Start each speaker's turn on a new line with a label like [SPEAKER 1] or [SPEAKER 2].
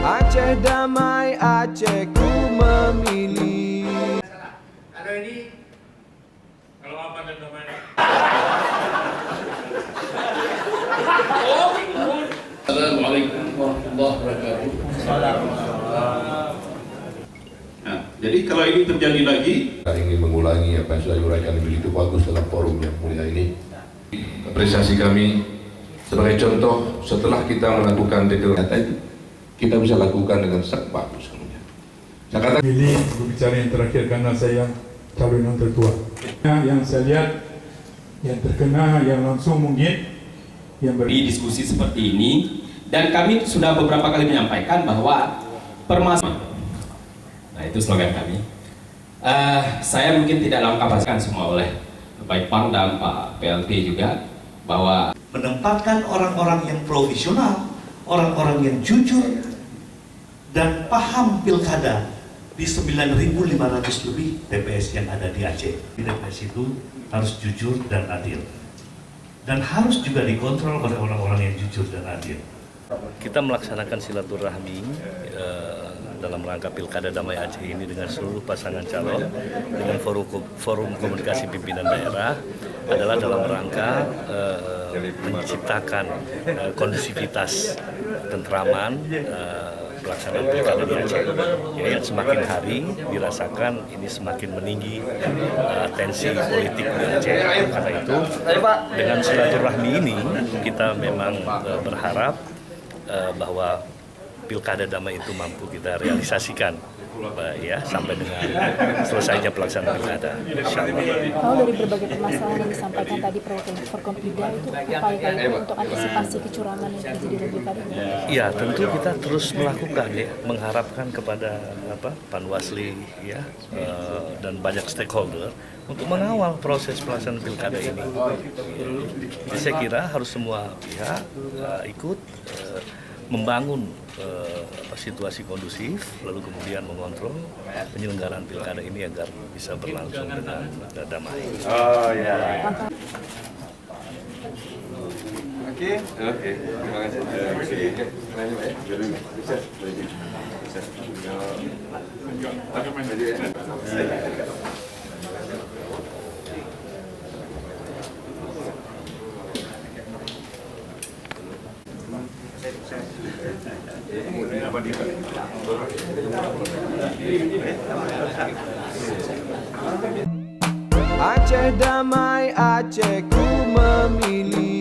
[SPEAKER 1] Aceh damai, Aceh ku memilih.
[SPEAKER 2] Ada ini kalau apa dan namanya?
[SPEAKER 3] Assalamualaikum warahmatullahi wabarakatuh. Nah, jadi kalau ini terjadi lagi,
[SPEAKER 4] kita ingin mengulangi apa yang sudah diuraikan begitu bagus dalam forum yang mulia ini. Apresiasi kami sebagai contoh setelah kita melakukan deklarasi kita bisa lakukan dengan sangat bagus kemudian. Saya katakan
[SPEAKER 5] pilih berbicara yang terakhir karena saya calon yang tertua. Yang saya lihat yang terkena yang langsung mungkin yang
[SPEAKER 6] di diskusi seperti ini, dan kami sudah beberapa kali menyampaikan bahwa permasalahan, nah itu slogan kami. Saya mungkin tidak dalam kapasitas semua oleh baik Pangdam, Pak PLT juga, bahwa
[SPEAKER 7] menempatkan orang-orang yang profesional, orang-orang yang jujur dan paham pilkada di 9.500 lebih TPS yang ada di Aceh. Di TPS itu harus jujur dan adil, dan harus juga dikontrol oleh orang-orang yang jujur dan adil.
[SPEAKER 8] Kita melaksanakan silaturahmi dalam rangka Pilkada Damai Aceh ini dengan seluruh pasangan calon dengan forum komunikasi pimpinan daerah adalah dalam rangka menciptakan kondusivitas ketentraman pelaksanaan Pilkada di Aceh. Ya, yang semakin hari dirasakan ini semakin meninggi tensi politik di Aceh. Karena itu dengan silaturahmi ini kita memang berharap bahwa Pilkada Damai itu mampu kita realisasikan ya sampai dengan selesainya pelaksanaan pilkada.
[SPEAKER 9] Kalau dari berbagai permasalahan yang disampaikan tadi Forkompida itu upaya untuk antisipasi kecurangan yang terjadi di pilkada.
[SPEAKER 8] Ya tentu kita terus melakukan ya, mengharapkan kepada Panwasli ya dan banyak stakeholder untuk mengawal proses pelaksanaan pilkada ini. Jadi saya kira harus semua pihak ikut membangun situasi kondusif, lalu kemudian mengontrol penyelenggaraan pilkada ini agar bisa berlangsung dengan damai.
[SPEAKER 3] oh ya. Oke, terima kasih.
[SPEAKER 1] Aceh damai, Aceh ku memilih.